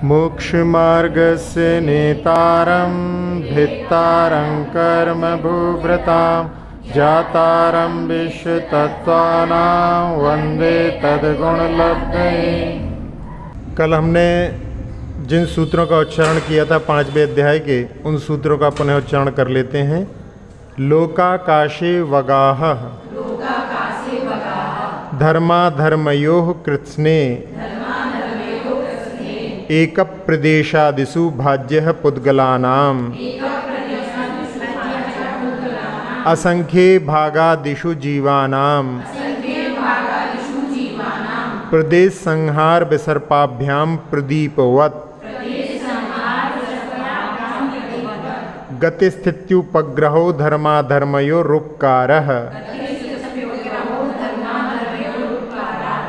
मोक्षमार्गस्य नेतारं भित्तारं कर्म भूभृतां जातारं विश्वतत्त्वानां वन्दे तद्गुणलब्धये। कल हमने जिन सूत्रों का उच्चारण किया था 5वें अध्याय के, उन सूत्रों का पुनः उच्चारण कर लेते हैं। लोकाकाशे वगाह धर्माधर्मयोः कृत्स्ने एक प्रदेशादिषु भाज्यः पुद्गलानाम् असंख्ये भागादिषु जीवानाम् प्रदेश संहार विसर्पाभ्यां प्रदीपवत् गतिस्थित्युपग्रहो धर्माधर्मयोरुपकारः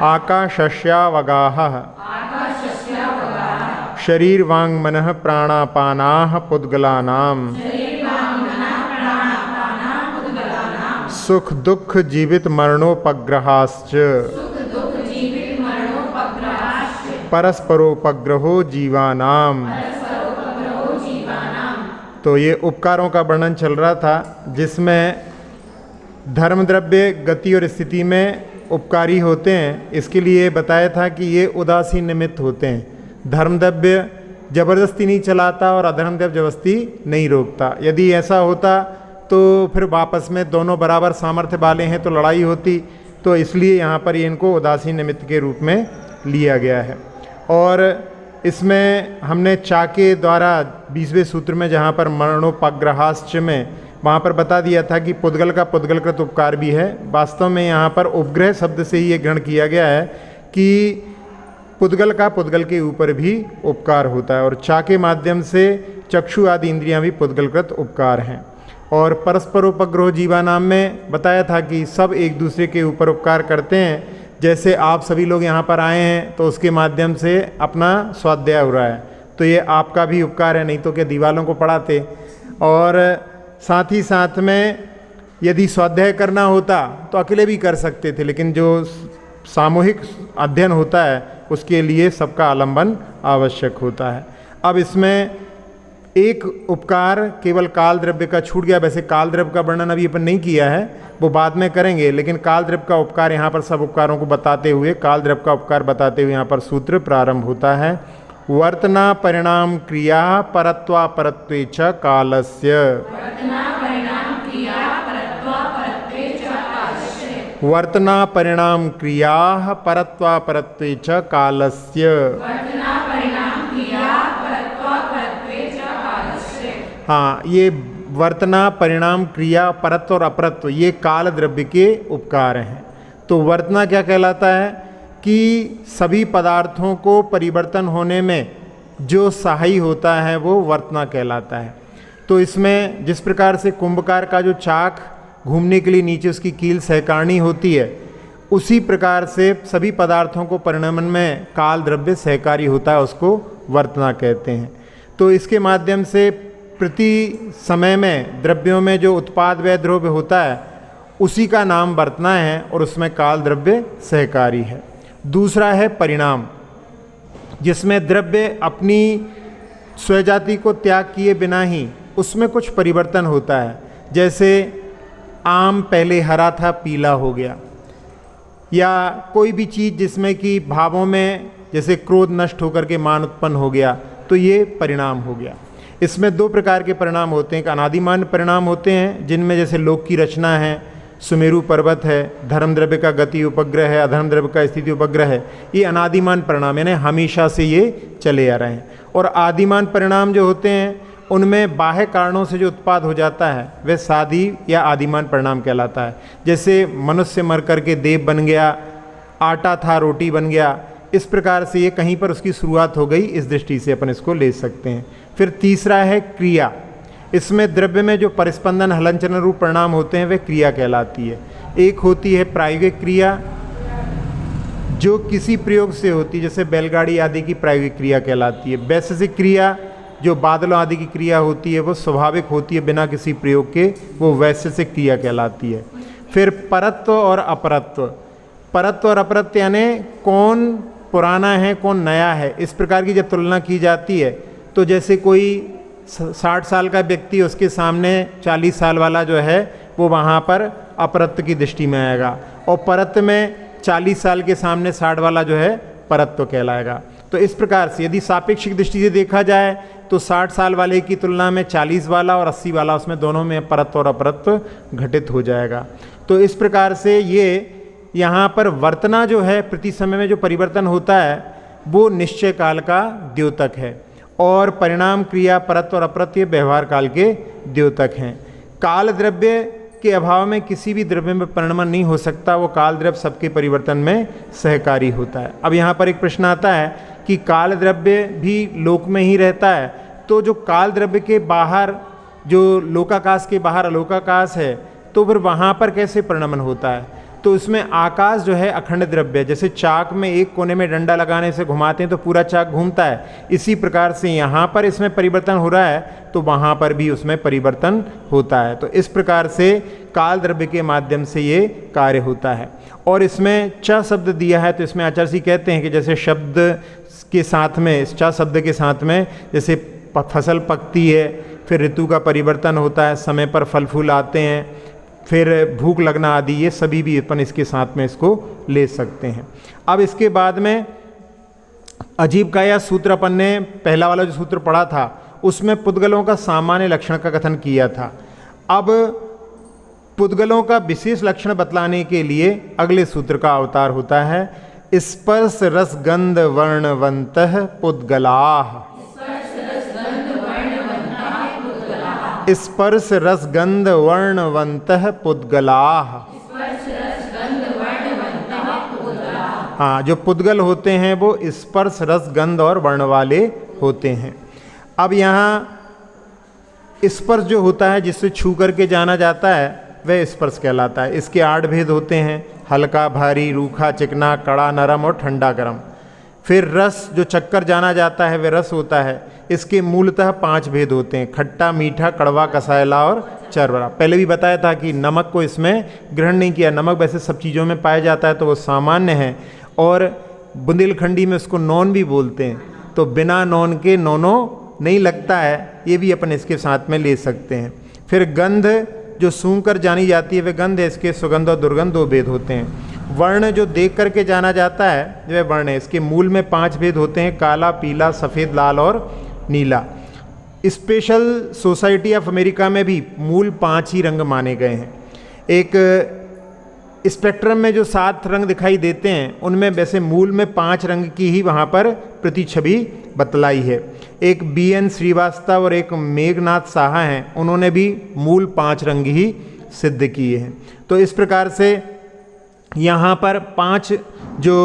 आकाशस्यावगाः शरीरवाङ् मनः प्राणापानाः पुद्गलानाम् सुख दुख जीवित मरणोपग्रहाश्च परस्परोपग्रहो जीवानाम। तो ये उपकारों का वर्णन चल रहा था, जिसमें धर्म द्रव्य गति और स्थिति में उपकारी होते हैं। इसके लिए बताया था कि ये उदासीन निमित्त होते हैं। धर्म द्रव्य जबरदस्ती नहीं चलाता और अधर्म द्रव्य जबरदस्ती नहीं रोकता। यदि ऐसा होता तो फिर वापस में दोनों बराबर सामर्थ्य वाले हैं तो लड़ाई होती। तो इसलिए यहाँ पर इनको उदासीन निमित्त के रूप में लिया गया है। और इसमें हमने चाके द्वारा 20वें सूत्र में जहाँ पर मरणोपग्रहाश्च में वहाँ पर बता दिया था कि पुद्गल का पुद्गलकृत उपकार भी है। वास्तव में यहाँ पर उपग्रह शब्द से ही ये ग्रहण किया गया है कि पुद्गल का पुद्गल के ऊपर भी उपकार होता है, और चा के माध्यम से चक्षु आदि इंद्रियां भी पुद्गलकृत उपकार हैं। और परस्परोपग्रह जीवानाम में बताया था कि सब एक दूसरे के ऊपर उपकार करते हैं। जैसे आप सभी लोग यहाँ पर आए हैं तो उसके माध्यम से अपना स्वाध्याय हो रहा है, तो ये आपका भी उपकार है, नहीं तो क्या दीवालों को पढ़ाते। और साथ ही साथ में यदि स्वाध्याय करना होता तो अकेले भी कर सकते थे, लेकिन जो सामूहिक अध्ययन होता है उसके लिए सबका आलंबन आवश्यक होता है। अब इसमें एक उपकार केवल काल द्रव्य का छूट गया। वैसे काल द्रव्य का वर्णन अभी अपन नहीं किया है, वो बाद में करेंगे, लेकिन काल द्रव्य का उपकार यहाँ पर सब उपकारों को बताते हुए, काल द्रव्य का उपकार बताते हुए यहाँ पर सूत्र प्रारंभ होता है। वर्तना परिणाम क्रिया परत्वापरत्वे च कालस्य। वर्तना परिणाम क्रिया परत्वापरत्वे च कालस्य। हाँ, ये वर्तना परिणाम क्रिया परत्व और अपरत्व ये काल द्रव्य के उपकार हैं। तो वर्तना क्या कहलाता है कि सभी पदार्थों को परिवर्तन होने में जो सहायी होता है वो वर्तना कहलाता है। तो इसमें जिस प्रकार से कुंभकार का जो चाक घूमने के लिए नीचे उसकी कील सहकारणी होती है, उसी प्रकार से सभी पदार्थों को परिणमन में काल द्रव्य सहकारी होता है, उसको वर्तना कहते हैं। तो इसके माध्यम से प्रति समय में द्रव्यों में जो उत्पाद व्यय द्रव्य होता है उसी का नाम वर्तना है, और उसमें काल द्रव्य सहकारी है। दूसरा है परिणाम, जिसमें द्रव्य अपनी स्वजाति को त्याग किए बिना ही उसमें कुछ परिवर्तन होता है। जैसे आम पहले हरा था पीला हो गया, या कोई भी चीज़ जिसमें कि भावों में जैसे क्रोध नष्ट होकर के मान उत्पन्न हो गया, तो ये परिणाम हो गया। इसमें दो प्रकार के परिणाम होते हैं। एक अनादिमान परिणाम होते हैं, जिनमें जैसे लोक की रचना है, सुमेरु पर्वत है, धर्म द्रव्य का गति उपग्रह है, अधर्म द्रव्य का स्थिति उपग्रह है। ये अनादिमान परिणाम यानी हमेशा से ये चले आ रहे हैं। और आदिमान परिणाम जो होते हैं उनमें बाह्य कारणों से जो उत्पाद हो जाता है वह सादी या आदिमान परिणाम कहलाता है। जैसे मनुष्य मर करके देव बन गया, आटा था रोटी बन गया, इस प्रकार से ये कहीं पर उसकी शुरुआत हो गई, इस दृष्टि से अपन इसको ले सकते हैं। फिर तीसरा है क्रिया। इसमें द्रव्य में जो परिस्पंदन हलन चलन रूप परिणाम होते हैं वे क्रिया कहलाती है। एक होती है प्रायोगिक क्रिया, जो किसी प्रयोग से होती है, जैसे बैलगाड़ी आदि की प्रायोगिक क्रिया कहलाती है। वैशेषिक क्रिया जो बादलों आदि की क्रिया होती है वो स्वाभाविक होती है बिना किसी प्रयोग के, वो वैशेषिक क्रिया कहलाती है। फिर परत्व और अपरत्व। परत्व और अपरत्व यानी कौन पुराना है कौन नया है, इस प्रकार की जब तुलना की जाती है तो जैसे कोई 60 साल का व्यक्ति, उसके सामने 40 साल वाला जो है वो वहाँ पर अपरत्व की दृष्टि में आएगा, और परत्व में 40 साल के सामने 60 वाला जो है परत्व कहलाएगा। तो इस प्रकार से यदि सापेक्षिक दृष्टि से देखा जाए तो 60 साल वाले की तुलना में 40 वाला और 80 वाला, उसमें दोनों में परत्व और अपरत्व घटित हो जाएगा। तो इस प्रकार से ये यहाँ पर वर्तना जो है, प्रति समय में जो परिवर्तन होता है वो निश्चय काल का द्योतक है, और परिणाम क्रिया परत्व और अपरत्व व्यवहार काल के द्योतक हैं। काल द्रव्य के अभाव में किसी भी द्रव्य में परिणमन नहीं हो सकता, वो काल द्रव्य सबके परिवर्तन में सहकारी होता है। अब यहाँ पर एक प्रश्न आता है कि काल द्रव्य भी लोक में ही रहता है, तो जो काल द्रव्य के बाहर, जो लोकाकाश के बाहर अलोकाकाश है, तो फिर वहाँ पर कैसे परिणमन होता है? तो इसमें आकाश जो है अखंड द्रव्य है। जैसे चाक में एक कोने में डंडा लगाने से घुमाते हैं तो पूरा चाक घूमता है, इसी प्रकार से यहाँ पर इसमें परिवर्तन हो रहा है तो वहाँ पर भी उसमें परिवर्तन होता है। तो इस प्रकार से काल द्रव्य के माध्यम से ये कार्य होता है। और इसमें च शब्द दिया है, तो इसमें आचार्य जी कहते हैं कि जैसे शब्द के साथ में, इस च शब्द के साथ में जैसे फसल पकती है, फिर ऋतु का परिवर्तन होता है, समय पर फल फूल आते हैं, फिर भूख लगना आदि, ये सभी भी अपन इसके साथ में इसको ले सकते हैं। अब इसके बाद में अजीब का यह सूत्र अपन ने पहला वाला जो सूत्र पढ़ा था उसमें पुद्गलों का सामान्य लक्षण का कथन किया था। अब पुद्गलों का विशेष लक्षण बतलाने के लिए अगले सूत्र का अवतार होता है, स्पर्श रस गंध वर्णवंतः पुद्गलाः। स्पर्श रस गंध वर्णवंतः पुद्गलाः। हाँ, जो पुद्गल होते हैं वो स्पर्श रस गंध और वर्ण वाले होते हैं। अब यहाँ स्पर्श जो होता है, जिससे छू करके जाना जाता है, वह स्पर्श कहलाता है। इसके 8 भेद होते हैं, हल्का भारी, रूखा चिकना, कड़ा नरम और ठंडा गर्म। फिर रस जो चक्कर जाना जाता है वह रस होता है। इसके मूलतः 5 भेद होते हैं, खट्टा, मीठा, कड़वा, कसायला और चरबरा। पहले भी बताया था कि नमक को इसमें ग्रहण नहीं किया। नमक वैसे सब चीज़ों में पाया जाता है तो वो सामान्य है, और बुंदेलखंडी में उसको नौन भी बोलते हैं, तो बिना नौन के नौनो नहीं लगता है, ये भी अपन इसके साथ में ले सकते हैं। फिर गंध जो सूंघ कर जानी जाती है वह गंध है, इसके सुगंध और दुर्गंध 2 भेद होते हैं। वर्ण जो देख करके जाना जाता है वह वर्ण है, इसके मूल में 5 भेद होते हैं, काला, पीला, सफ़ेद, लाल और नीला। स्पेशल सोसाइटी ऑफ अमेरिका में भी मूल 5 ही रंग माने गए हैं। एक स्पेक्ट्रम में जो 7 रंग दिखाई देते हैं उनमें वैसे मूल में 5 रंग की ही वहाँ पर प्रतिछवि बतलाई है। एक BN श्रीवास्तव और एक मेघनाथ साहा हैं, उन्होंने भी मूल 5 रंग ही सिद्ध किए हैं। तो इस प्रकार से यहाँ पर 5 जो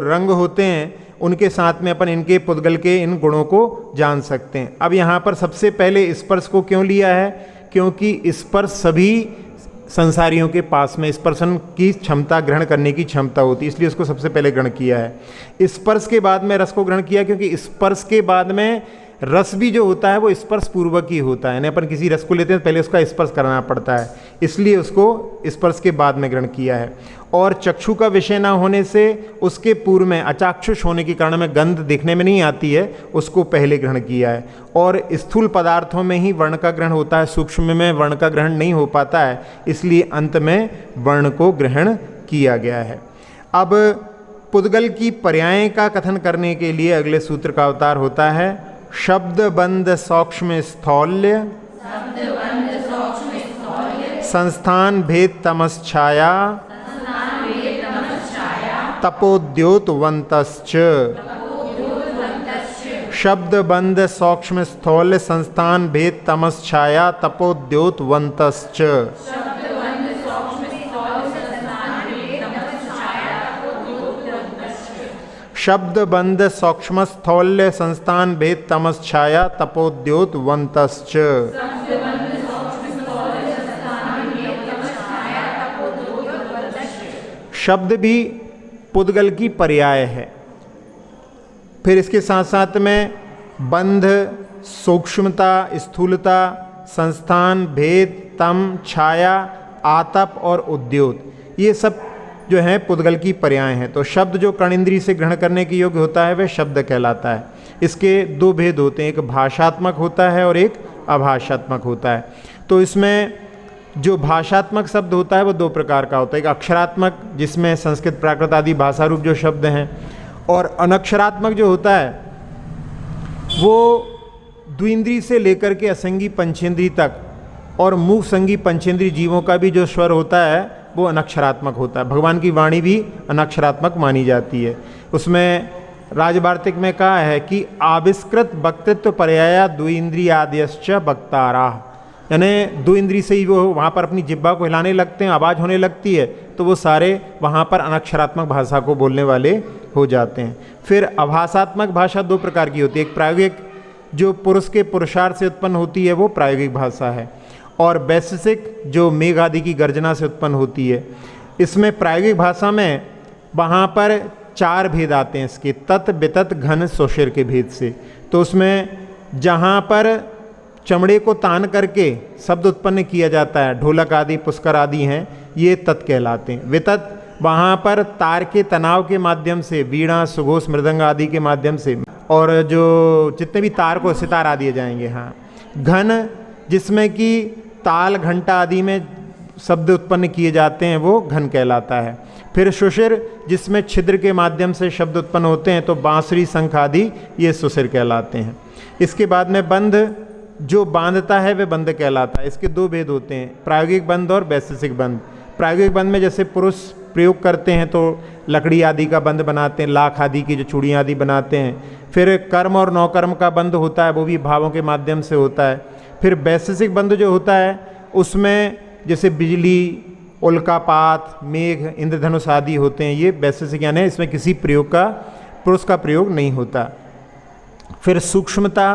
रंग होते हैं उनके साथ में अपन इनके पुद्गल के इन गुणों को जान सकते हैं। अब यहाँ पर सबसे पहले स्पर्श को क्यों लिया है? क्योंकि स्पर्श सभी संसारियों के पास में स्पर्शन की क्षमता, ग्रहण करने की क्षमता होती है, इसलिए उसको सबसे पहले ग्रहण किया है। स्पर्श के बाद में रस को ग्रहण किया, क्योंकि स्पर्श के बाद में रस भी जो होता है वो स्पर्श पूर्वक ही होता है, यानी अपन किसी रस को लेते हैं पहले उसका स्पर्श करना पड़ता है, इसलिए उसको स्पर्श के बाद में ग्रहण किया है। और चक्षु का विषय ना होने से उसके पूर्व में अचाक्षुष होने के कारण में गंध देखने में नहीं आती है, उसको पहले ग्रहण किया है। और स्थूल पदार्थों में ही वर्ण का ग्रहण होता है, सूक्ष्म में वर्ण का ग्रहण नहीं हो पाता है, इसलिए अंत में वर्ण को ग्रहण किया गया है। अब पुद्गल की पर्याय का कथन करने के लिए अगले सूत्र का अवतार होता है, शब्द बंध सूक्ष्म स्थौल्य संस्थान भेद तमश्छाया तपोद्योतवन्तश्च। शब्द बंध सूक्ष्म स्थौल्य संस्थान भेद तमश्छाया तपोद्योतवन्तश्च। शब्द बंध सूक्ष्म स्थौल्य संस्थान भेद तमश्छाया तपोद्योतवन्तश्च। शब्द भी पुद्गल की पर्याय है। फिर इसके साथ साथ में बंध, सूक्ष्मता, स्थूलता, संस्थान, भेद, तम, छाया, आतप और उद्योत, ये सब जो हैं पुद्गल की पर्याय हैं। तो शब्द जो कर्णेंद्रिय से ग्रहण करने के योग्य होता है वह शब्द कहलाता है। इसके दो भेद होते हैं, एक भाषात्मक होता है और एक अभाषात्मक होता है। तो इसमें जो भाषात्मक शब्द होता है वो दो प्रकार का होता है, एक अक्षरात्मक जिसमें संस्कृत प्राकृत आदि भाषा रूप जो शब्द हैं, और अनक्षरात्मक जो होता है वो द्विंद्रीय से लेकर के असंगी पंचेंद्रीय तक और मुख संगी पंचेंद्रीय जीवों का भी जो स्वर होता है वो अनक्षरात्मक होता है। भगवान की वाणी भी अनक्षरात्मक मानी जाती है। उसमें राजवार्तिक में कहा है कि आविष्कृत वक्तृत्व पर्याया द्विंद्रियाद्यश्च वक्तारा, यानी दो इंद्रिय से ही वो वहाँ पर अपनी जिह्वा को हिलाने लगते हैं, आवाज़ होने लगती है, तो वो सारे वहाँ पर अनक्षरात्मक भाषा को बोलने वाले हो जाते हैं। फिर अभाषात्मक भाषा दो प्रकार की होती है, एक प्रायोगिक जो पुरुष के पुरुषार्थ से उत्पन्न होती है वो प्रायोगिक भाषा है, और वैशेषिक जो मेघ आदि की गर्जना से उत्पन्न होती है। इसमें प्रायोगिक भाषा में वहाँ पर चार भेद आते हैं इसके, तत् वितत घन स्वशिर के भेद से। तो उसमें जहाँ पर चमड़े को तान करके शब्द उत्पन्न किया जाता है, ढोलक आदि पुष्कर आदि हैं, ये तत् कहलाते हैं। वितत वहाँ पर तार के तनाव के माध्यम से, वीणा सुघोष मृदंग आदि के माध्यम से, और जो जितने भी तार को सितार आ दिए जाएंगे। हाँ, घन जिसमें कि ताल घंटा आदि में शब्द उत्पन्न किए जाते हैं वो घन कहलाता है। फिर सुशिर जिसमें छिद्र के माध्यम से शब्द उत्पन्न होते हैं, तो बांसुरी शंख आदि ये सुशिर कहलाते हैं। इसके बाद में बंध जो बांधता है वह बंध कहलाता है। इसके दो भेद होते हैं, प्रायोगिक बंध और वैशेषिक बंध। प्रायोगिक बंध में जैसे पुरुष प्रयोग करते हैं तो लकड़ी आदि का बंध बनाते हैं, लाख आदि की जो चूड़ियाँ आदि बनाते हैं। फिर कर्म और नौकर्म का बंध होता है, वो भी भावों के माध्यम से होता है। फिर वैशेषिक बंध जो होता है उसमें जैसे बिजली, उल्कापात, मेघ, इंद्रधनुष आदि होते हैं, ये वैशेषिक यानी इसमें किसी प्रयोग का पुरुष का प्रयोग नहीं होता। फिर सूक्ष्मता,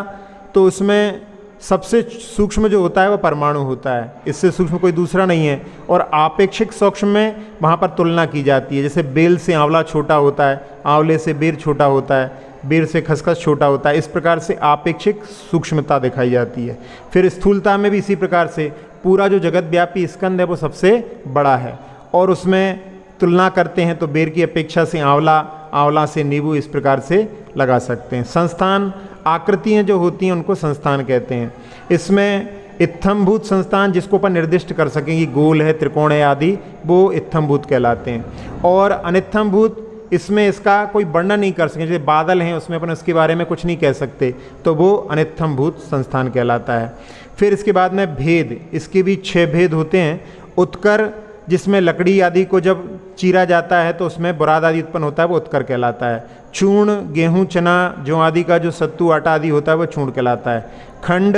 तो उसमें सबसे सूक्ष्म जो होता है वह परमाणु होता है, इससे सूक्ष्म कोई दूसरा नहीं है। और आपेक्षिक सूक्ष्म में वहाँ पर तुलना की जाती है, जैसे बेल से आंवला छोटा होता है, आंवले से बेर छोटा होता है, बेर से खसखस छोटा होता है। इस प्रकार से आपेक्षिक सूक्ष्मता दिखाई जाती है। फिर स्थूलता में भी इसी प्रकार से पूरा जो जगत व्यापी स्कंद है वो सबसे बड़ा है, और उसमें तुलना करते हैं तो बेर की अपेक्षा से आंवला, आंवला से नींबू, इस प्रकार से लगा सकते हैं। संस्थान, आकृतियाँ जो होती हैं उनको संस्थान कहते हैं। इसमें इत्थम्भूत संस्थान जिसको अपन निर्दिष्ट कर सकेंगे, गोल है, त्रिकोण है आदि, वो इत्थम्भूत कहलाते हैं। और अनित्थम्भूत, इसमें इसका कोई वर्णन नहीं कर सकें, जैसे बादल हैं उसमें अपन उसके बारे में कुछ नहीं कह सकते, तो वो अनित्थम्भूत संस्थान कहलाता है। फिर इसके बाद में भेद, इसके भी 6 भेद होते हैं। उत्कर जिसमें लकड़ी आदि को जब चीरा जाता है तो उसमें बुराद आदि उत्पन्न होता है, वो उत्कर कहलाता है। चूर्ण, गेहूं, चना, जौ आदि का जो सत्तू आटा आदि होता है वो चूर्ण कहलाता है। खंड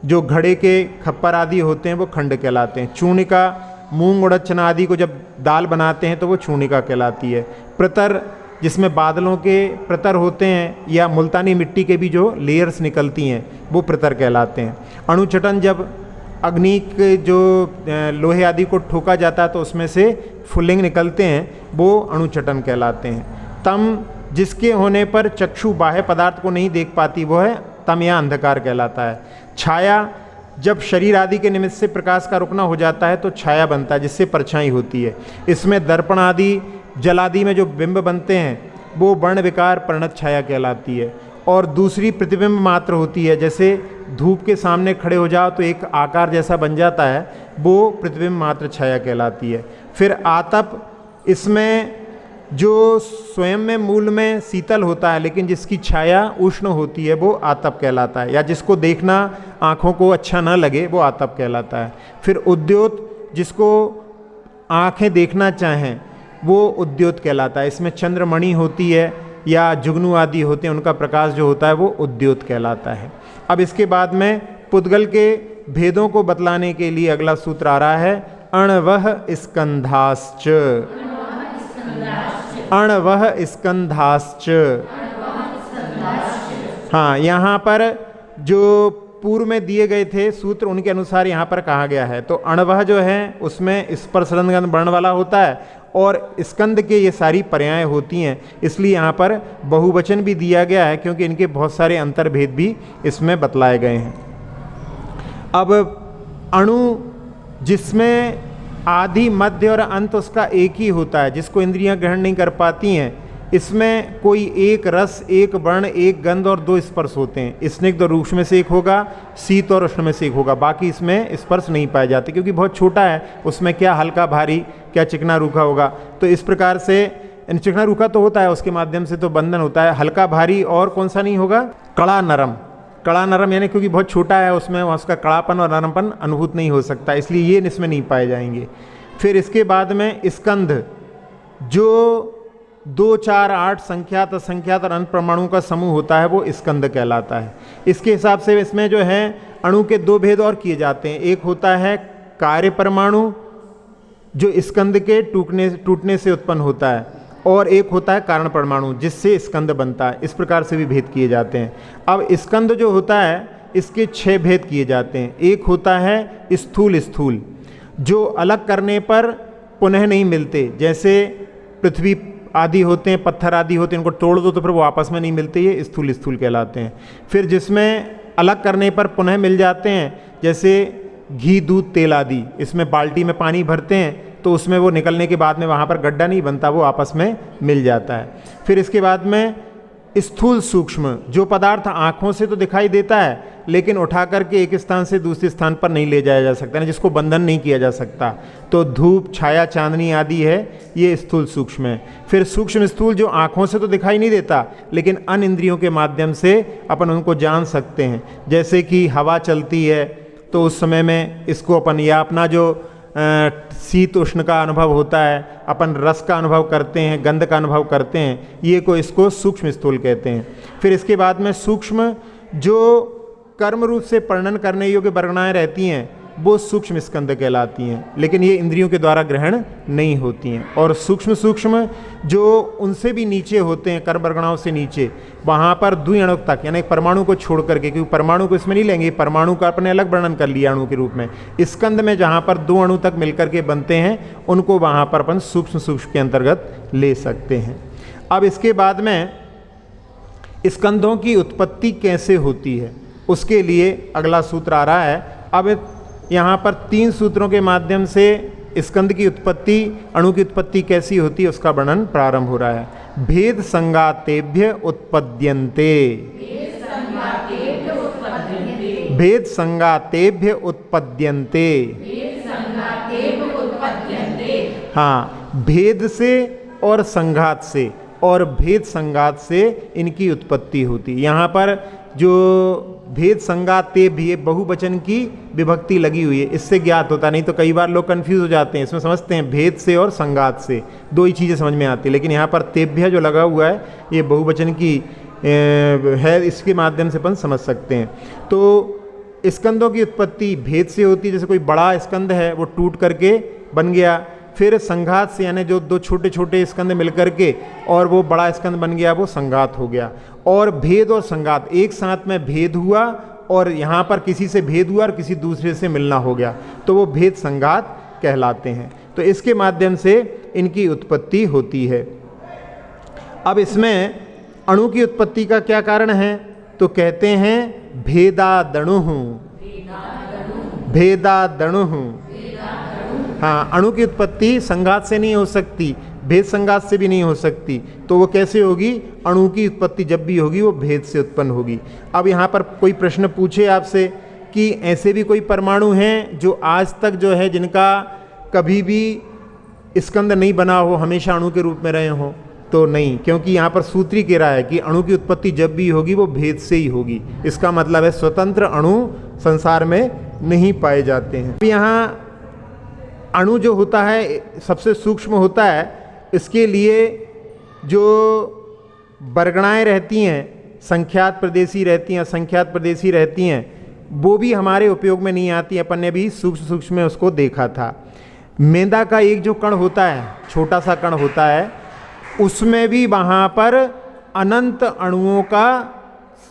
जो घड़े के खप्पर आदि होते हैं वो खंड कहलाते हैं। चूर्णिका, मूंग उड़द चना आदि को जब दाल बनाते हैं तो वो चूर्णिका कहलाती है। प्रतर जिसमें बादलों के प्रतर होते हैं या मुल्तानी मिट्टी के भी जो लेयर्स निकलती हैं वो प्रतर कहलाते हैं। अणुचटन जब अग्नि के जो लोहे आदि को ठोका जाता है तो उसमें से फुल्लिंग निकलते हैं, वो अणुचटन कहलाते हैं। तम जिसके होने पर चक्षु बाह्य पदार्थ को नहीं देख पाती वो है तम या अंधकार कहलाता है। छाया जब शरीर आदि के निमित्त से प्रकाश का रुकना हो जाता है तो छाया बनता है जिससे परछाई होती है। इसमें दर्पण आदि जल आदि में जो बिंब बनते हैं वो वर्ण विकार परिणत छाया कहलाती है। और दूसरी प्रतिबिंब मात्र होती है, जैसे धूप के सामने खड़े हो जाओ तो एक आकार जैसा बन जाता है, वो प्रतिबिंब मात्र छाया कहलाती है। फिर आतप, इसमें जो स्वयं में मूल में शीतल होता है लेकिन जिसकी छाया उष्ण होती है वो आतप कहलाता है, या जिसको देखना आँखों को अच्छा ना लगे वो आतप कहलाता है। फिर उद्योत, जिसको आँखें देखना चाहें वो उद्योत कहलाता है। इसमें चंद्रमणि होती है या जुगनू आदि होते हैं, उनका प्रकाश जो होता है वो उद्योत कहलाता है। अब इसके बाद में पुद्गल के भेदों को बतलाने के लिए अगला सूत्र आ रहा है, अणवह स्कंधाश्च। अणवह स्कंधाश्च। हाँ, यहाँ पर जो पूर्व में दिए गए थे सूत्र उनके अनुसार यहाँ पर कहा गया है। तो अणवह जो है उसमें स्पर्शरंध्र वर्ण वाला होता है और स्कंद के ये सारी पर्याय होती हैं, इसलिए यहाँ पर बहुवचन भी दिया गया है क्योंकि इनके बहुत सारे अंतर्भेद भी इसमें बतलाए गए हैं। अब अणु जिसमें आदि, मध्य और अंत उसका एक ही होता है, जिसको इंद्रियां ग्रहण नहीं कर पाती हैं। इसमें कोई एक रस, एक वर्ण, एक गंध और दो स्पर्श होते हैं। स्निग्ध और रूक्ष में से एक होगा, शीत और उष्ण में से एक होगा, बाकी इसमें स्पर्श नहीं पाए जाते क्योंकि बहुत छोटा है। उसमें क्या हल्का भारी, क्या चिकना रूखा होगा। तो इस प्रकार से चिकना रूखा तो होता है, उसके माध्यम से तो बंधन होता है। हल्का भारी और कौन सा नहीं होगा? कड़ा नरम। कड़ा नरम यानी क्योंकि बहुत छोटा है, उसमें उसका कड़ापन और नरमपन अनुभूत नहीं हो सकता, इसलिए ये इसमें नहीं पाए जाएंगे। फिर इसके बाद में स्कंध, जो 2, 4, 8 संख्यात, असंख्यात और अनंत परमाणुओं का समूह होता है, वो स्कंद कहलाता है। इसके हिसाब से इसमें जो है अणु के दो भेद और किए जाते हैं। एक होता है कार्य परमाणु, जो स्कंद के टूटने से उत्पन्न होता है, और एक होता है कारण परमाणु, जिससे स्कंद बनता है। इस प्रकार से भी भेद किए जाते हैं। अब स्कंद जो होता है, इसके 6 भेद किए जाते हैं। एक होता है स्थूल, स्थूल जो अलग करने पर पुनः नहीं मिलते, जैसे पृथ्वी आदि होते हैं, पत्थर आदि होते हैं, इनको तोड़ दो तो फिर वो आपस में नहीं मिलते, ये स्थूल स्थूल कहलाते हैं। फिर जिसमें अलग करने पर पुनः मिल जाते हैं, जैसे घी, दूध, तेल आदि, इसमें बाल्टी में पानी भरते हैं तो उसमें वो निकलने के बाद में वहाँ पर गड्ढा नहीं बनता, वो आपस में मिल जाता है। फिर इसके बाद में स्थूल सूक्ष्म, जो पदार्थ आँखों से तो दिखाई देता है लेकिन उठा करके एक स्थान से दूसरे स्थान पर नहीं ले जाया जा सकता, ना जिसको बंधन नहीं किया जा सकता। तो धूप, छाया, चांदनी आदि है, ये स्थूल सूक्ष्म है। फिर सूक्ष्म स्थूल, जो आँखों से तो दिखाई नहीं देता लेकिन अन्य इंद्रियों के माध्यम से अपन उनको जान सकते हैं। जैसे कि हवा चलती है तो उस समय में इसको अपन, या अपना जो शीत उष्ण का अनुभव होता है, अपन रस का अनुभव करते हैं, गंध का अनुभव करते हैं, ये को इसको सूक्ष्म स्थूल कहते हैं। फिर इसके बाद में सूक्ष्म, जो कर्म रूप से वर्णन करने योग्य वर्गणाएं रहती हैं, वो सूक्ष्म स्कंद कहलाती हैं, लेकिन ये इंद्रियों के द्वारा ग्रहण नहीं होती हैं। और सूक्ष्म सूक्ष्म जो उनसे भी नीचे होते हैं, कर्म वर्गणाओं से नीचे, वहाँ पर द्विअणु तक, यानी परमाणु को छोड़ करके, क्योंकि परमाणु को इसमें नहीं लेंगे, परमाणु का अपने अलग वर्णन कर लिया अणु के रूप में। स्कंद में जहाँ पर 2 अणु तक मिलकर के बनते हैं, उनको वहाँ पर अपन सूक्ष्म सूक्ष्म के अंतर्गत ले सकते हैं। अब इसके बाद में स्कंदों की उत्पत्ति कैसे होती है, उसके लिए अगला सूत्र आ रहा है। अब यहाँ पर 3 सूत्रों के माध्यम से स्कंद की उत्पत्ति, अणु की उत्पत्ति कैसी होती है, उसका वर्णन प्रारंभ हो रहा है। भेद संगातेभ्य उत्पद्यन्ते, भेद संगातेभ्य उत्पद्यन्ते। हाँ, भेद से और संघात से, और भेद संघात से इनकी उत्पत्ति होती है। यहाँ पर जो भेद संगाते भी, ये बहुवचन की विभक्ति लगी हुई है, इससे ज्ञात होता, नहीं तो कई बार लोग कंफ्यूज हो जाते हैं, इसमें समझते हैं भेद से और संगात से, 2 ही चीज़ें समझ में आती है। लेकिन यहाँ पर तेभ्य जो लगा हुआ है, ये बहुवचन की है, इसके माध्यम से अपन समझ सकते हैं। तो स्कंदों की उत्पत्ति भेद से होती है, जैसे कोई बड़ा स्कंद है वो टूट करके बन गया। फिर संघात से, यानी जो 2 छोटे छोटे स्कंद मिलकर के और वो बड़ा स्कंद बन गया, वो संघात हो गया। और भेद और संघात एक साथ में भेद हुआ, और यहाँ पर किसी से भेद हुआ और किसी दूसरे से मिलना हो गया, तो वो भेद संघात कहलाते हैं। तो इसके माध्यम से इनकी उत्पत्ति होती है। अब इसमें अणु की उत्पत्ति का क्या कारण है, तो कहते हैं भेदादणुः, भेदादणुः। हाँ, अणु की उत्पत्ति संघात से नहीं हो सकती, भेद संघात से भी नहीं हो सकती, तो वो कैसे होगी? अणु की उत्पत्ति जब भी होगी वो भेद से उत्पन्न होगी। अब यहाँ पर कोई प्रश्न पूछे आपसे कि ऐसे भी कोई परमाणु हैं जो आज तक जो है, जिनका कभी भी स्कंद नहीं बना हो, हमेशा अणु के रूप में रहे हों, तो नहीं, क्योंकि यहाँ पर सूत्र ही कह रहा है कि अणु की उत्पत्ति जब भी होगी वो भेद से ही होगी। इसका मतलब है स्वतंत्र अणु संसार में नहीं पाए जाते हैं। यहाँ अणु जो होता है सबसे सूक्ष्म होता है, इसके लिए जो वर्गणाएं रहती हैं, संख्यात प्रदेशी रहती हैं, असंख्यात प्रदेशी रहती हैं, वो भी हमारे उपयोग में नहीं आती। अपन ने भी सूक्ष्म सूक्ष्म में उसको देखा था। मेदा का एक जो कण होता है, छोटा सा कण होता है, उसमें भी वहाँ पर अनंत अणुओं का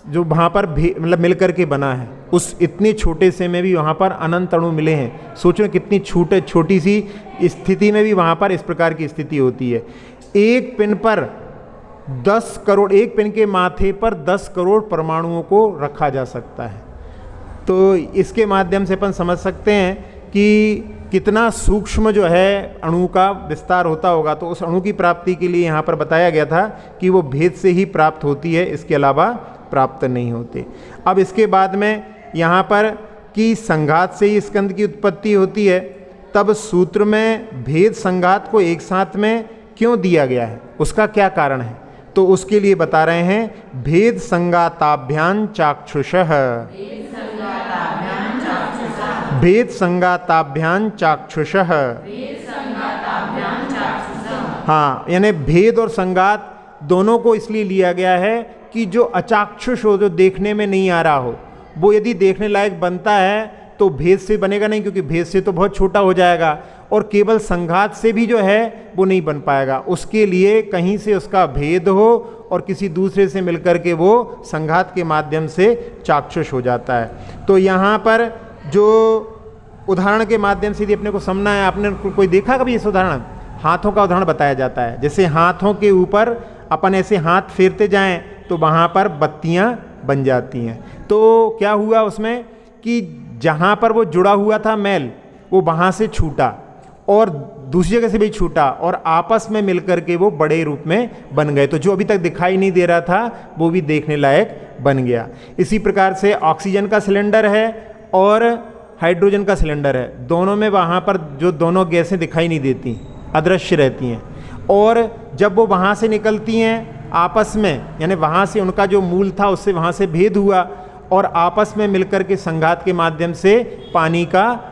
जो वहाँ पर मतलब मिलकर के बना है, उस इतने छोटे से में भी वहाँ पर अनंत अणु मिले हैं। सोचो कितनी छोटी सी स्थिति में भी वहाँ पर इस प्रकार की स्थिति होती है। एक पिन पर 10 करोड़, एक पिन के माथे पर 10 करोड़ परमाणुओं को रखा जा सकता है। तो इसके माध्यम से अपन समझ सकते हैं कि कितना सूक्ष्म जो है अणु का विस्तार होता होगा। तो उस अणु की प्राप्ति के लिए यहाँ पर बताया गया था कि वो भेद से ही प्राप्त होती है, इसके अलावा प्राप्त नहीं होते। अब इसके बाद में यहाँ पर कि संघात से ही स्कंद की उत्पत्ति होती है, तब सूत्र में भेद संघात को एक साथ में क्यों दिया गया है, उसका क्या कारण है? तो उसके लिए बता रहे हैं भेद संगाताभ्यां चाक्षुषः, भेद संगाताभ्यां चाक्षुषः। हाँ, यानी भेद और संगात दोनों को इसलिए लिया गया है कि जो अचाक्षुष हो, जो देखने में नहीं आ रहा हो, वो यदि देखने लायक बनता है तो भेद से बनेगा नहीं, क्योंकि भेद से तो बहुत छोटा हो जाएगा, और केवल संघात से भी जो है वो नहीं बन पाएगा। उसके लिए कहीं से उसका भेद हो और किसी दूसरे से मिलकर के वो संघात के माध्यम से चाक्षुष हो जाता है। तो यहाँ पर जो उदाहरण के माध्यम से यदि अपने को समझना है, आपने कोई देखा कभी इस उदाहरण? हाथों का उदाहरण बताया जाता है। जैसे हाथों के ऊपर अपन ऐसे हाथ फेरते जाएं तो वहाँ पर बत्तियाँ बन जाती हैं। तो क्या हुआ उसमें कि जहाँ पर वो जुड़ा हुआ था मैल, वो वहाँ से छूटा और दूसरी जगह से भी छूटा और आपस में मिलकर के वो बड़े रूप में बन गए। तो जो अभी तक दिखाई नहीं दे रहा था वो भी देखने लायक बन गया। इसी प्रकार से ऑक्सीजन का सिलेंडर है और हाइड्रोजन का सिलेंडर है, दोनों में वहाँ पर जो दोनों गैसें दिखाई नहीं देती, अदृश्य रहती हैं, और जब वो वहाँ से निकलती हैं आपस में, यानी वहाँ से उनका जो मूल था उससे वहाँ से भेद हुआ और आपस में मिलकर के संघात के माध्यम से पानी का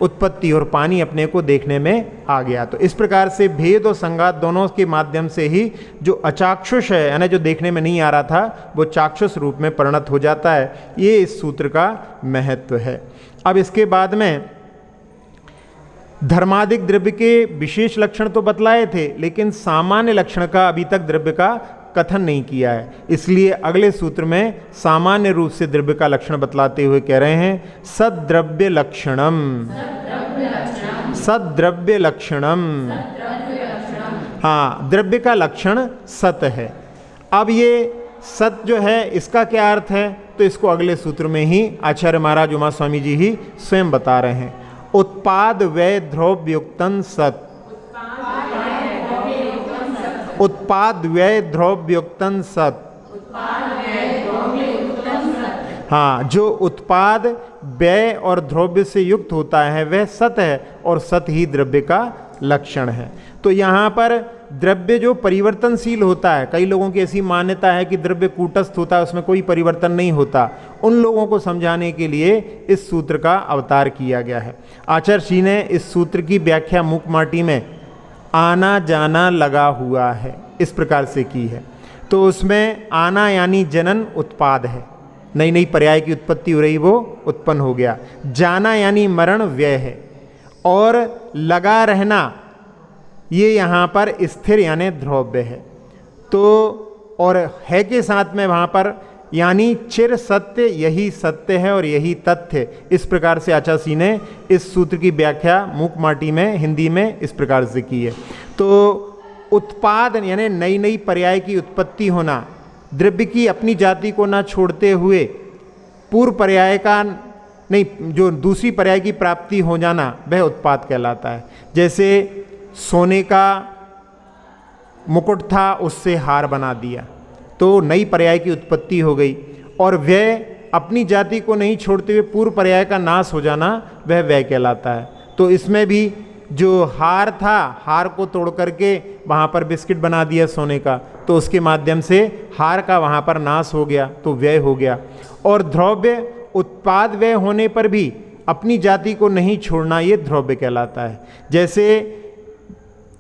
उत्पत्ति और पानी अपने को देखने में आ गया। तो इस प्रकार से भेद और संघात दोनों के माध्यम से ही जो अचाक्षुष है, यानी जो देखने में नहीं आ रहा था, वो चाक्षुष रूप में परिणत हो जाता है। ये इस सूत्र का महत्व है। अब इसके बाद में धर्मादिक द्रव्य के विशेष लक्षण तो बतलाए थे, लेकिन सामान्य लक्षण का अभी तक द्रव्य का कथन नहीं किया है। इसलिए अगले सूत्र में सामान्य रूप से द्रव्य का लक्षण बतलाते हुए कह रहे हैं सद्द्रव्य लक्षणम, सद्द्रव्य लक्षणम। हाँ, द्रव्य का लक्षण सत है। अब ये सत जो है इसका क्या अर्थ है, तो इसको अगले सूत्र में ही आचार्य महाराज उमा स्वामी जी ही स्वयं बता रहे हैं। उत्पाद व्यय द्रव्युक्तन सत, उत्पाद व्यय द्रव्युक्तन सत। हाँ, जो उत्पाद व्यय और द्रव्य से युक्त होता है वह सत है और सत ही द्रव्य का लक्षण है। तो यहाँ पर द्रव्य जो परिवर्तनशील होता है, कई लोगों की ऐसी मान्यता है कि द्रव्य कूटस्थ होता है, उसमें कोई परिवर्तन नहीं होता, उन लोगों को समझाने के लिए इस सूत्र का अवतार किया गया है। आचार्य श्री ने इस सूत्र की व्याख्या मुकमाटी में आना जाना लगा हुआ है इस प्रकार से की है। तो उसमें आना यानी जनन उत्पाद है, नई नई पर्याय की उत्पत्ति हो रही, वो उत्पन्न हो गया। जाना यानी मरण व्यय है, और लगा रहना ये यहाँ पर स्थिर यानी द्रव्य है। तो और है के साथ में वहाँ पर यानी चिर सत्य, यही सत्य है और यही तथ्य। इस प्रकार से आचार्य जी ने इस सूत्र की व्याख्या मुकमाटी में हिंदी में इस प्रकार से की है। तो उत्पाद यानी नई नई पर्याय की उत्पत्ति होना, द्रव्य की अपनी जाति को ना छोड़ते हुए पूर्व पर्याय का नहीं, जो दूसरी पर्याय की प्राप्ति हो जाना, वह उत्पाद कहलाता है। जैसे सोने का मुकुट था, उससे हार बना दिया, तो नई पर्याय की उत्पत्ति हो गई, और व्यय अपनी जाति को नहीं छोड़ते हुए पूर्व पर्याय का नाश हो जाना, वह व्यय कहलाता है। तो इसमें भी जो हार था, हार को तोड़ करके वहाँ पर बिस्किट बना दिया सोने का, तो उसके माध्यम से हार का वहाँ पर नाश हो गया, तो व्यय हो गया। और द्रव्य उत्पाद व्यय होने पर भी अपनी जाति को नहीं छोड़ना, ये द्रव्य कहलाता है। जैसे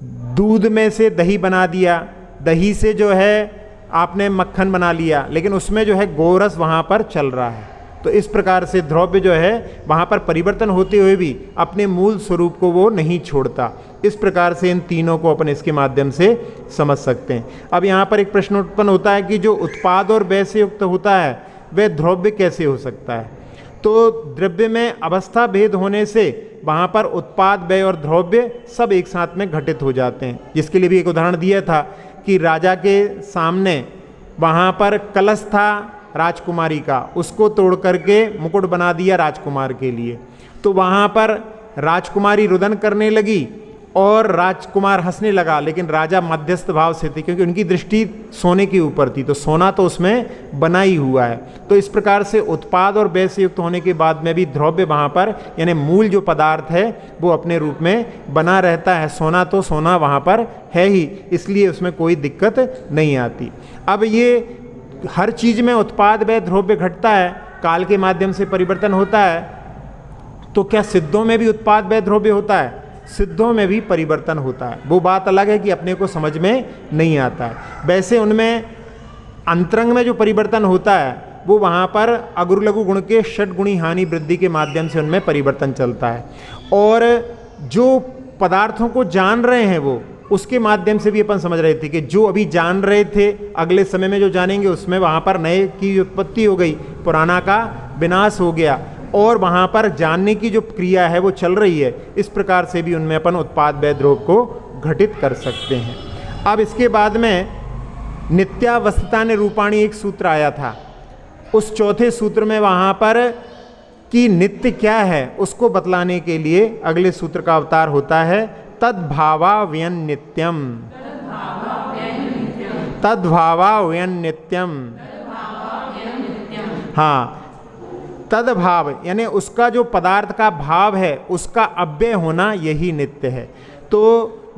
दूध में से दही बना दिया, दही से जो है आपने मक्खन बना लिया, लेकिन उसमें जो है गोरस वहाँ पर चल रहा है। तो इस प्रकार से द्रव्य जो है वहाँ पर परिवर्तन होते हुए भी अपने मूल स्वरूप को वो नहीं छोड़ता। इस प्रकार से इन तीनों को अपन इसके माध्यम से समझ सकते हैं। अब यहाँ पर एक प्रश्न उत्पन्न होता है कि जो उत्पाद और व्यय से युक्त होता है वह द्रव्य कैसे हो सकता है। तो द्रव्य में अवस्था भेद होने से वहाँ पर उत्पाद व्यय और द्रव्य सब एक साथ में घटित हो जाते हैं। जिसके लिए भी एक उदाहरण दिया था कि राजा के सामने वहाँ पर कलश था राजकुमारी का, उसको तोड़ करके मुकुट बना दिया राजकुमार के लिए। तो वहाँ पर राजकुमारी रुदन करने लगी और राजकुमार हंसने लगा, लेकिन राजा मध्यस्थ भाव से थे क्योंकि उनकी दृष्टि सोने के ऊपर थी, तो सोना तो उसमें बना ही हुआ है। तो इस प्रकार से उत्पाद और व्यय से युक्त होने के बाद में भी द्रव्य वहाँ पर यानी मूल जो पदार्थ है वो अपने रूप में बना रहता है। सोना तो सोना वहाँ पर है ही, इसलिए उसमें कोई दिक्कत नहीं आती। अब ये हर चीज़ में उत्पाद व्यय द्रव्य घटता है, काल के माध्यम से परिवर्तन होता है, तो क्या सिद्धों में भी उत्पाद व्यय द्रव्य होता है? सिद्धों में भी परिवर्तन होता है। वो बात अलग है कि अपने को समझ में नहीं आता है। वैसे उनमें अंतरंग में जो परिवर्तन होता है वो वहाँ पर अगुरु लघु गुण के षट गुणी हानि वृद्धि के माध्यम से उनमें परिवर्तन चलता है, और जो पदार्थों को जान रहे हैं वो उसके माध्यम से भी अपन समझ रहे थे कि जो अभी जान रहे थे अगले समय में जो जानेंगे उसमें वहाँ पर नए की उत्पत्ति हो गई, पुराना का विनाश हो गया, और वहाँ पर जानने की जो क्रिया है वो चल रही है। इस प्रकार से भी उनमें अपन उत्पाद व्यय द्रव्य को घटित कर सकते हैं। अब इसके बाद में नित्यावस्थिता निरूपाणी एक सूत्र आया था। उस चौथे सूत्र में वहाँ पर कि नित्य क्या है उसको बतलाने के लिए अगले सूत्र का अवतार होता है तद्भावाव्यन नित्यम। तद्भावाव्यन नित्यम, हाँ, तद्भाव यानी उसका जो पदार्थ का भाव है उसका अव्यय होना यही नित्य है। तो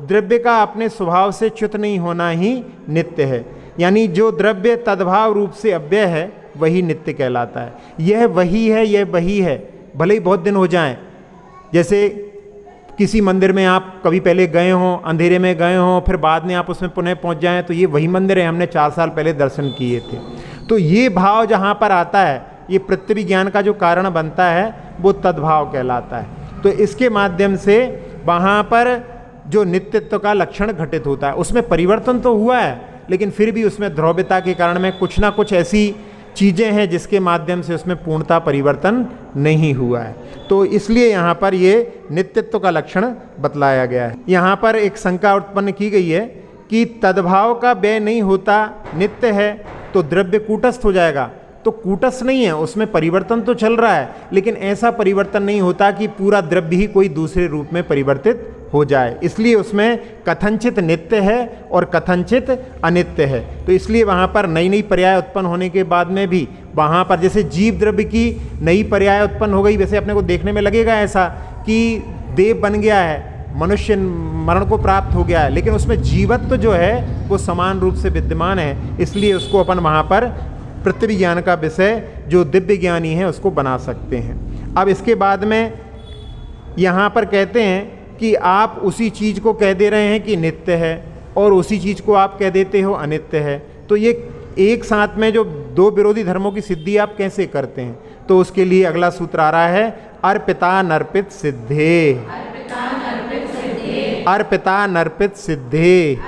द्रव्य का अपने स्वभाव से च्युत नहीं होना ही नित्य है, यानी जो द्रव्य तद्भाव रूप से अव्यय है वही नित्य कहलाता है। यह वही है, यह वही है, भले ही बहुत दिन हो जाएं। जैसे किसी मंदिर में आप कभी पहले गए हों, अंधेरे में गए हों, फिर बाद में आप उसमें पुनः पहुंच जाएं तो ये वही मंदिर है, हमने 4 साल पहले दर्शन किए थे। तो ये भाव जहाँ पर आता है, ये पृथ्वी ज्ञान का जो कारण बनता है वो तद्भाव कहलाता है। तो इसके माध्यम से वहाँ पर जो नित्यत्व का लक्षण घटित होता है, उसमें परिवर्तन तो हुआ है लेकिन फिर भी उसमें द्रव्यता के कारण में कुछ ना कुछ ऐसी चीज़ें हैं जिसके माध्यम से उसमें पूर्णता परिवर्तन नहीं हुआ है। तो इसलिए यहाँ पर ये नित्यत्व का लक्षण बतलाया गया है। यहाँ पर एक शंका उत्पन्न की गई है कि तद्भाव का व्यय नहीं होता, नित्य है, तो द्रव्य कूटस्थ हो जाएगा। तो कूटस्थ नहीं है, उसमें परिवर्तन तो चल रहा है, लेकिन ऐसा परिवर्तन नहीं होता कि पूरा द्रव्य ही कोई दूसरे रूप में परिवर्तित हो जाए। इसलिए उसमें कथनचित नित्य है और कथनचित अनित्य है। तो इसलिए वहाँ पर नई नई पर्याय उत्पन्न होने के बाद में भी वहाँ पर जैसे जीव द्रव्य की नई पर्याय उत्पन्न हो गई, वैसे अपने को देखने में लगेगा ऐसा कि देव बन गया है, मनुष्य मरण को प्राप्त हो गया है, लेकिन उसमें जीवत्व जो है वो समान रूप से विद्यमान है। इसलिए उसको अपन वहाँ पर पृथ्वी ज्ञान का विषय जो दिव्य ज्ञानी है उसको बना सकते हैं। अब इसके बाद में यहाँ पर कहते हैं कि आप उसी चीज़ को कह दे रहे हैं कि नित्य है और उसी चीज़ को आप कह देते हो अनित्य है, तो ये एक साथ में जो दो विरोधी धर्मों की सिद्धि आप कैसे करते हैं? तो उसके लिए अगला सूत्र आ रहा है अर्पिता नर्पित सिद्धे। अर्पिता नर्पित सिद्धे।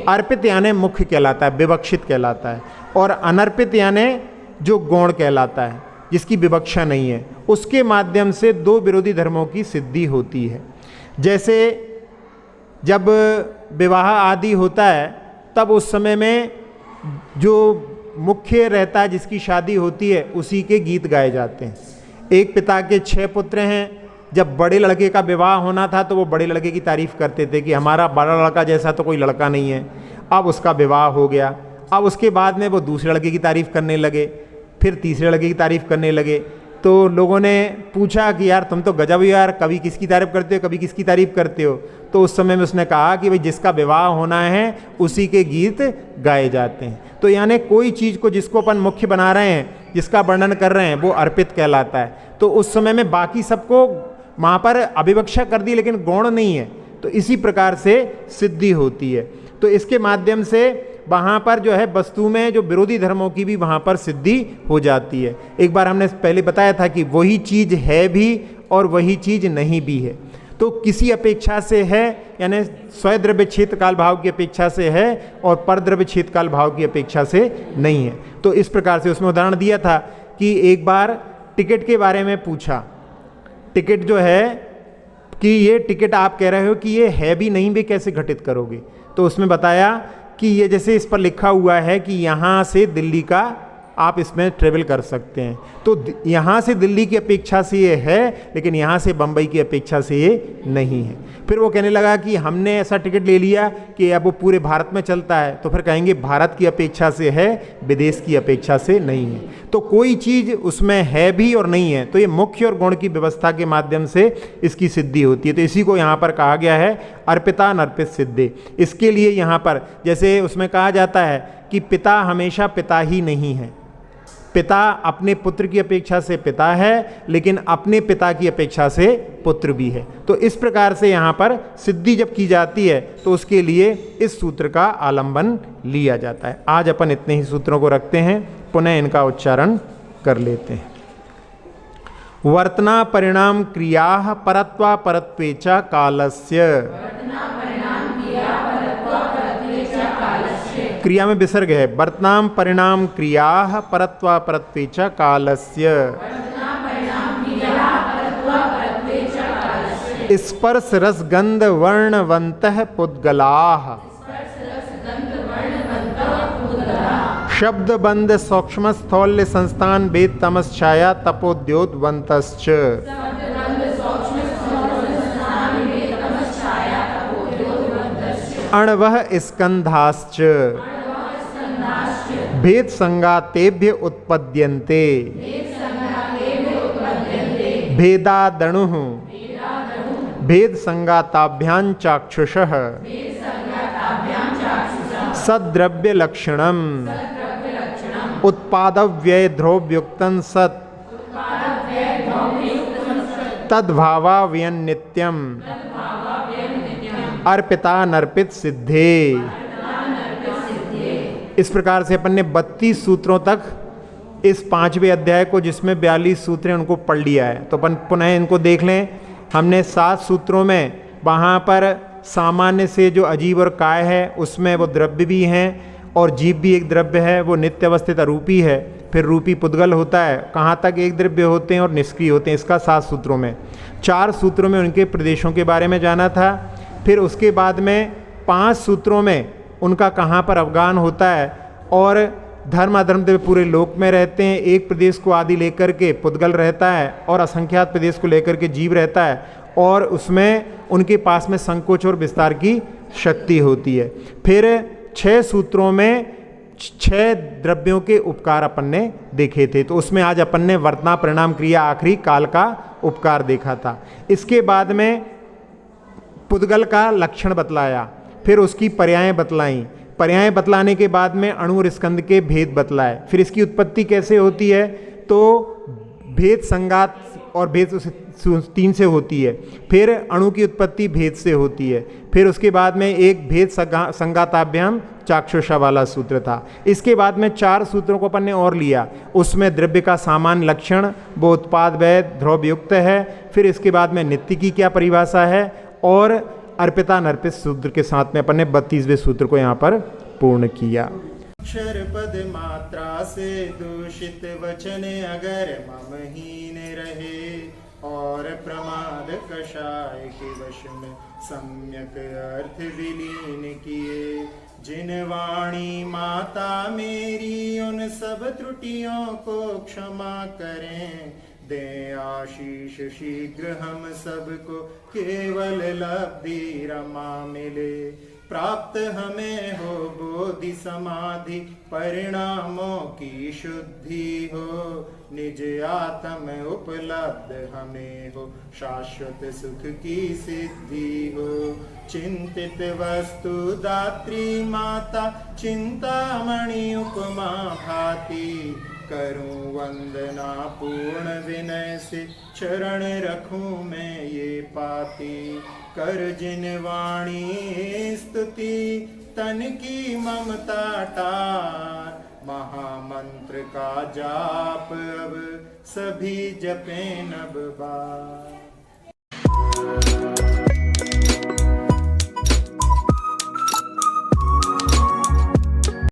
अर्पित यानी मुख्य कहलाता है, विवक्षित कहलाता है, और अनर्पित यानी जो गौण कहलाता है, जिसकी विवक्षा नहीं है। उसके माध्यम से दो विरोधी धर्मों की सिद्धि होती है। जैसे जब विवाह आदि होता है तब उस समय में जो मुख्य रहता है, जिसकी शादी होती है, उसी के गीत गाए जाते हैं। एक पिता के 6 पुत्र हैं, जब बड़े लड़के का विवाह होना था तो वो बड़े लड़के की तारीफ करते थे कि हमारा बड़ा लड़का जैसा तो कोई लड़का नहीं है। अब उसका विवाह हो गया, अब उसके बाद में वो दूसरे लड़के की तारीफ करने लगे, फिर तीसरे लड़के की तारीफ करने लगे। तो लोगों ने पूछा कि यार तुम तो गजब यार, कभी किसकी तारीफ करते हो, कभी किसकी तारीफ करते हो। तो उस समय में उसने कहा कि भाई जिसका विवाह होना है उसी के गीत गाए जाते हैं। तो यानी कोई चीज़ को जिसको अपन मुख्य बना रहे हैं, जिसका वर्णन कर रहे हैं, वो अर्पित कहलाता है। तो उस समय में बाकी सबको वहाँ पर अभिवक्षा कर दी, लेकिन गौण नहीं है। तो इसी प्रकार से सिद्धि होती है। तो इसके माध्यम से वहाँ पर जो है वस्तु में जो विरोधी धर्मों की भी वहाँ पर सिद्धि हो जाती है। एक बार हमने पहले बताया था कि वही चीज़ है भी और वही चीज़ नहीं भी है। तो किसी अपेक्षा से है, यानी स्वद्रव्य क्षेत्र काल भाव की अपेक्षा से है और परद्रव्य क्षेत्र काल भाव की अपेक्षा से नहीं है। तो इस प्रकार से उसमें उदाहरण दिया था कि एक बार टिकट के बारे में पूछा, टिकट जो है कि ये टिकट आप कह रहे हो कि ये है भी नहीं भी, कैसे घटित करोगे? तो उसमें बताया कि ये जैसे इस पर लिखा हुआ है कि यहाँ से दिल्ली का आप इसमें ट्रेवल कर सकते हैं। तो यहाँ से दिल्ली की अपेक्षा से ये है, लेकिन यहाँ से बम्बई की अपेक्षा से ये नहीं है। फिर वो कहने लगा कि हमने ऐसा टिकट ले लिया कि अब वो पूरे भारत में चलता है, तो फिर कहेंगे भारत की अपेक्षा से है, विदेश की अपेक्षा से नहीं है। तो कोई चीज़ उसमें है भी और नहीं है, तो ये मुख्य और गुण की व्यवस्था के माध्यम से इसकी सिद्धि होती है। तो इसी को यहाँ पर कहा गया है अर्पिता नर्पित सिद्धि। इसके लिए यहाँ पर जैसे उसमें कहा जाता है कि पिता हमेशा पिता ही नहीं है, पिता अपने पुत्र की अपेक्षा से पिता है, लेकिन अपने पिता की अपेक्षा से पुत्र भी है। तो इस प्रकार से यहाँ पर सिद्धि जब की जाती है तो उसके लिए इस सूत्र का आलंबन लिया जाता है। आज अपन इतने ही सूत्रों को रखते हैं, पुनः इनका उच्चारण कर लेते हैं। वर्तना परिणाम क्रिया परत्वा परत्वेचा कालस्य। क्रिया में विसर्ग है। वर्तनाम परिणाम क्रिया परत्वा परत्वेचा कालस्य। स्पर्श रस गंध वर्णवन्तः पुद्गलाः। शब्द बंद सूक्ष्म स्थौल्य संस्थान वेद तमश्छाया तपोद्योतवन्तश्च। अणवः स्कंधाश्च भेद संगातेभ्य उत्पद्यन्ते। भेदादणुः भेद संगाताभ्यां चाक्षुषः सद्द्रव्य लक्षणम् उत्पादव्यय ध्रुवयुक्तं सत् तद्भावाव्यन नित्यम अर्पिता नर्पित सिद्धे। इस प्रकार से अपन ने 32 सूत्रों तक इस 5वें अध्याय को, जिसमें 42 सूत्र हैं, उनको पढ़ लिया है। तो अपन पुनः इनको देख लें। हमने 7 सूत्रों में वहाँ पर सामान्य से जो अजीब और काय है उसमें वो द्रव्य भी हैं और जीव भी एक द्रव्य है, वो नित्य अवस्थित अरूपी है। फिर रूपी पुद्गल होता है, कहाँ तक एक द्रव्य होते हैं और निष्क्रिय होते हैं, इसका 7 सूत्रों में। 4 सूत्रों में उनके प्रदेशों के बारे में जाना था। फिर उसके बाद में 5 सूत्रों में उनका कहाँ पर अवगान होता है और धर्म अधर्म देव पूरे लोक में रहते हैं। एक प्रदेश को आदि लेकर के पुद्गल रहता है और असंख्यात प्रदेश को लेकर के जीव रहता है, और उसमें उनके पास में संकोच और विस्तार की शक्ति होती है। फिर 6 सूत्रों में 6 द्रव्यों के उपकार अपन ने देखे थे। तो उसमें आज अपन ने वर्तना परिणाम क्रिया आखिरी काल का उपकार देखा था। इसके बाद में पुद्गल का लक्षण बतलाया, फिर उसकी पर्याय बतलाई। पर्याय बतलाने के बाद में अणु और स्कंद के भेद बतलाए। फिर इसकी उत्पत्ति कैसे होती है, तो भेद संगात और भेद 3 से होती है। फिर अणु की उत्पत्ति भेद से होती है। फिर उसके बाद में एक भेद संगाताभ्याम चाक्षुषा वाला सूत्र था। इसके बाद में 4 सूत्रों को अपन ने और लिया। उसमें द्रव्य का सामान्य लक्षण, वो उत्पाद वैध ध्रुवयुक्त है। फिर इसके बाद में नित्य की क्या परिभाषा है, और अर्पिता नर्पित सूत्र के साथ में अपन ने 32वें सूत्र को यहाँ पर पूर्ण किया। अक्षर पद मात्रा से दूषित वचन अगर ममहीन रहे और प्रमाद कषाय के वश में सम्यक अर्थ विलीन किए। जिन वाणी माता मेरी उन सब त्रुटियों को क्षमा करें। दे आशीष शीघ्र हम सबको केवल लब्धि रमा मिले। प्राप्त हमें हो बोधि समाधि परिणामों की शुद्धि हो। निज आत्म उपलब्ध हमें हो शाश्वत सुख की सिद्धि हो। चिंतित वस्तु दात्री माता चिंतामणि उपमा भाति। करूं वंदना पूर्ण विनय से चरण रखूं मैं ये पाती। कर जिन वाणी स्तुति तन की ममता टार। महामंत्र का जाप अब सभी जपें नब बार।